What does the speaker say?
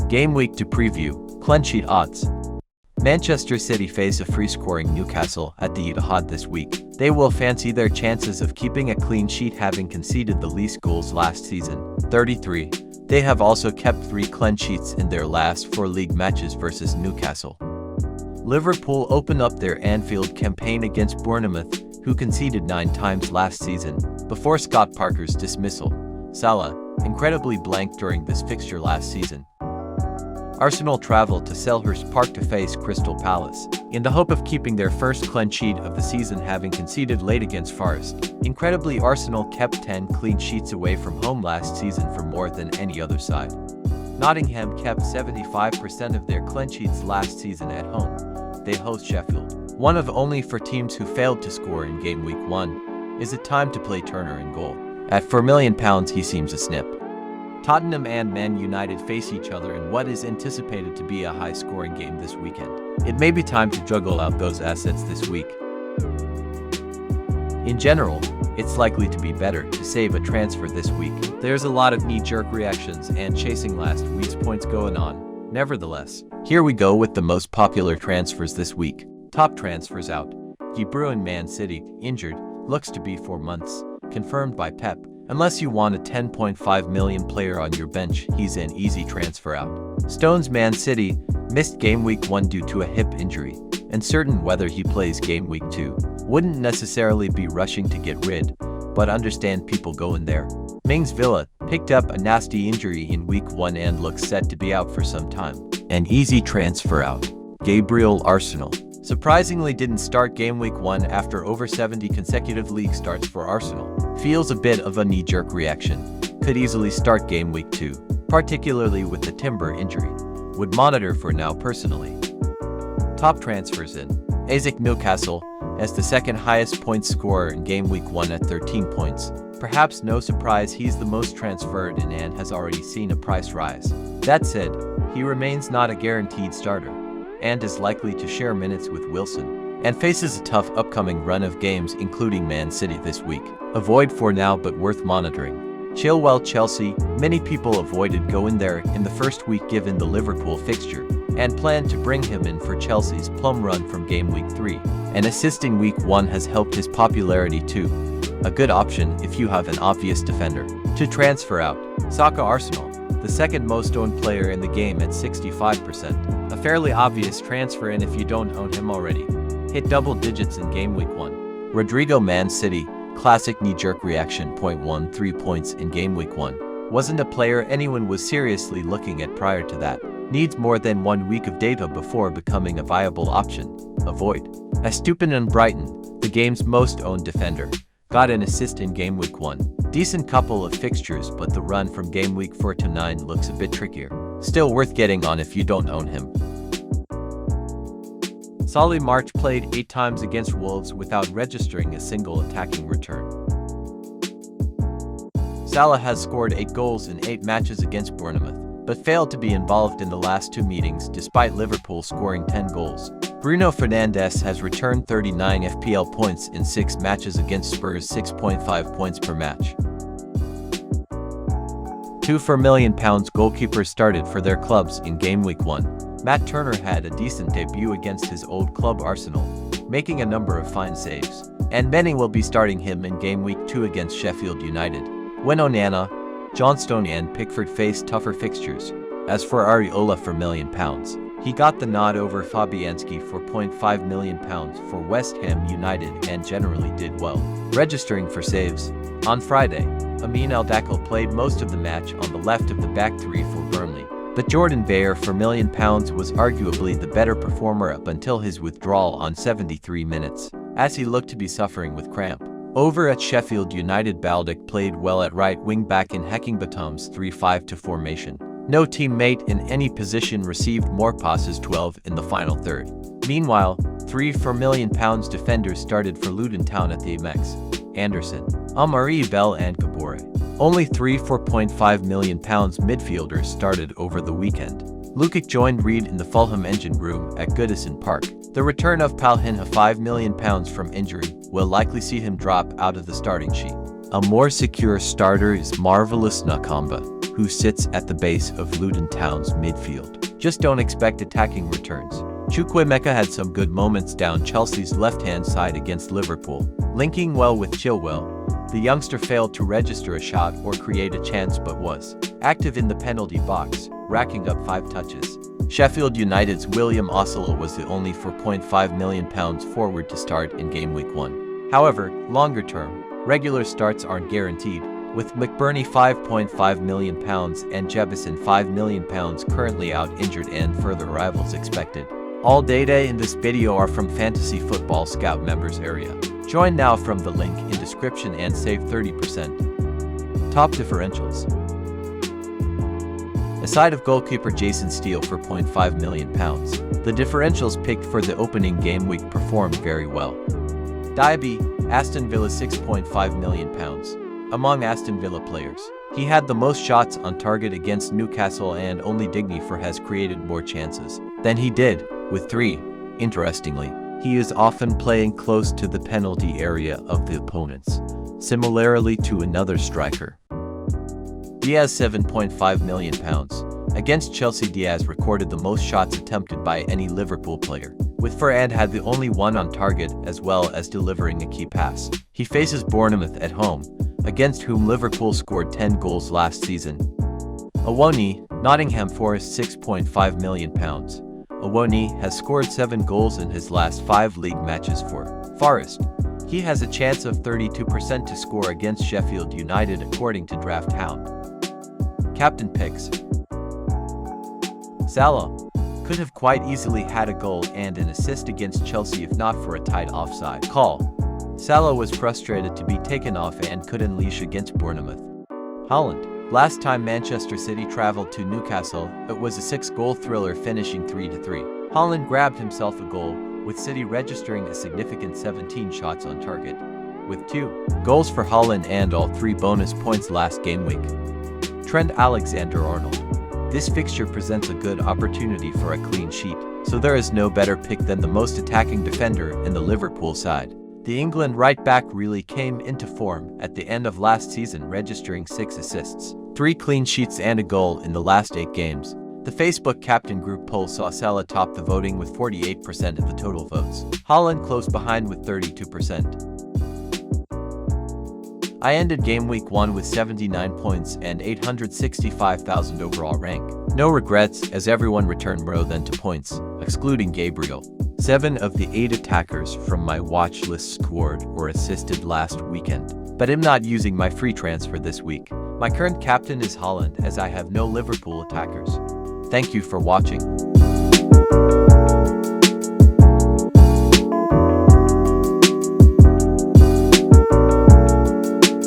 Game week to preview. Cleansheet odds. Manchester City face a free-scoring Newcastle at the Etihad this week. They will fancy their chances of keeping a clean sheet, having conceded the least goals last season, 33. They have also kept 3 clean sheets in their last 4 league matches versus Newcastle. Liverpool open up their Anfield campaign against Bournemouth, who conceded 9 times last season, before Scott Parker's dismissal. Salah, incredibly blank during this fixture last season. Arsenal travel to Selhurst Park to face Crystal Palace, in the hope of keeping their first clean sheet of the season, having conceded late against Forest. Incredibly, Arsenal kept 10 clean sheets away from home last season for more than any other side. Nottingham kept 75% of their clean sheets last season at home. They host Sheffield. One of only 4 teams who failed to score in game week 1. Is it time to play Turner in goal? At £4 million, he seems a snip. Tottenham and Man United face each other in what is anticipated to be a high-scoring game this weekend. It may be time to juggle out those assets this week. In general, it's likely to be better to save a transfer this week. There's a lot of knee-jerk reactions and chasing last week's points going on. Nevertheless, here we go with the most popular transfers this week. Top transfers out. De Bruyne, Man City, injured, looks to be 4 months, confirmed by Pep. Unless you want a $10.5 million player on your bench, he's an easy transfer out. Stones, Man City, missed game week 1 due to a hip injury. Uncertain whether he plays game week 2. Wouldn't necessarily be rushing to get rid, but understand people going there. Mings, Villa, picked up a nasty injury in week 1 and looks set to be out for some time. An easy transfer out. Gabriel, Arsenal. Surprisingly didn't start game week 1 after over 70 consecutive league starts for Arsenal. Feels a bit of a knee-jerk reaction. Could easily start game week 2, particularly with the Timber injury. Would monitor for now personally. Top transfers in. Isaac, Newcastle, as the second highest points scorer in game week 1 at 13 points. Perhaps no surprise he's the most transferred in and has already seen a price rise. That said, he remains not a guaranteed starter, and is likely to share minutes with Wilson, and faces a tough upcoming run of games including Man City this week. Avoid for now, but worth monitoring. Chilwell, Chelsea. Many people avoided going there in the first week given the Liverpool fixture, and planned to bring him in for Chelsea's plum run from game week 3. An assist in week 1 has helped his popularity too. A good option if you have an obvious defender. To transfer out. Saka, Arsenal, the second most owned player in the game at 65%. A fairly obvious transfer in if you don't own him already. Hit double digits in game week 1. Rodrigo, Man City, classic knee-jerk reaction, 0.13 points in game week 1. Wasn't a player anyone was seriously looking at prior to that. Needs more than 1 week of data before becoming a viable option. Avoid. Estupiñán, Brighton, the game's most owned defender. Got an assist in game week 1. Decent couple of fixtures, but the run from game week 4 to 9 looks a bit trickier. Still worth getting on if you don't own him. Solly March played 8 times against Wolves without registering a single attacking return. Salah has scored 8 goals in 8 matches against Bournemouth, but failed to be involved in the last 2 meetings despite Liverpool scoring 10 goals. Bruno Fernandes has returned 39 FPL points in 6 matches against Spurs, 6.5 points per match. 2 £4 million goalkeepers started for their clubs in game week 1. Matt Turner had a decent debut against his old club Arsenal, making a number of fine saves, and many will be starting him in game week 2 against Sheffield United. When Onana, Johnstone and Pickford face tougher fixtures. As for Areola, for £1 million, he got the nod over Fabianski for £0.5 million for West Ham United and generally did well, registering for saves. On Friday, Amin Al-Dakhil played most of the match on the left of the back 3 for Burnley, but Jordan Bayer for £1 million was arguably the better performer up until his withdrawal on 73 minutes, as he looked to be suffering with cramp. Over at Sheffield United, Baldock played well at right wing back in Heckingbottom's 3-5-2 formation. No teammate in any position received more passes, 12 in the final third. Meanwhile, 3 £4 million defenders started for Luton Town at the Amex. Anderson, Amari, Bell and Kabore. Only 3 £4.5 million midfielders started over the weekend. Lukic joined Reed in the Fulham engine room at Goodison Park. The return of Palhinha, £5 million from injury, will likely see him drop out of the starting sheet. A more secure starter is Marvelous Nakamba, who sits at the base of Luton Town's midfield. Just don't expect attacking returns. Chukwuemeka had some good moments down Chelsea's left-hand side against Liverpool. Linking well with Chilwell, the youngster failed to register a shot or create a chance but was active in the penalty box, racking up 5 touches. Sheffield United's William Osula was the only £4.5 million forward to start in Game Week 1. However, longer term, regular starts aren't guaranteed, with McBurney £5.5 million and Jebison £5 million currently out injured and further arrivals expected. All data in this video are from Fantasy Football Scout members area. Join now from the link in description and save 30%. Top differentials. Aside of goalkeeper Jason Steele for £0.5 million, the differentials picked for the opening game week performed very well. Diaby, Aston Villa £6.5 million. Among Aston Villa players, he had the most shots on target against Newcastle and only Digny has created more chances than he did, with 3. Interestingly, he is often playing close to the penalty area of the opponents, similarly to another striker. Diaz £7.5 million. Against Chelsea, Diaz recorded the most shots attempted by any Liverpool player, with Ferrand had the only one on target as well as delivering a key pass. He faces Bournemouth at home, against whom Liverpool scored 10 goals last season. Awoni, Nottingham Forest £6.5 million. Awoni has scored 7 goals in his last 5 league matches for Forest. He has a chance of 32% to score against Sheffield United according to Draft Hound. Captain picks. Salah could have quite easily had a goal and an assist against Chelsea if not for a tight offside call. Salah was frustrated to be taken off and could unleash against Bournemouth. Haaland. Last time Manchester City travelled to Newcastle, it was a 6-goal thriller finishing 3-3. Haaland grabbed himself a goal, with City registering a significant 17 shots on target, with 2 goals for Haaland and all 3 bonus points last game week. Trent Alexander-Arnold. This fixture presents a good opportunity for a clean sheet, so there is no better pick than the most attacking defender in the Liverpool side. The England right-back really came into form at the end of last season, registering 6 assists, 3 clean sheets and a goal in the last 8 games. The Facebook Captain Group poll saw Salah top the voting with 48% of the total votes. Haaland close behind with 32%. I ended Game Week 1 with 79 points and 865,000 overall rank. No regrets, as everyone returned more than 2 points, excluding Gabriel. 7 of the 8 attackers from my watch list scored or assisted last weekend, but I'm not using my free transfer this week. My current captain is Haaland, as I have no Liverpool attackers. Thank you for watching.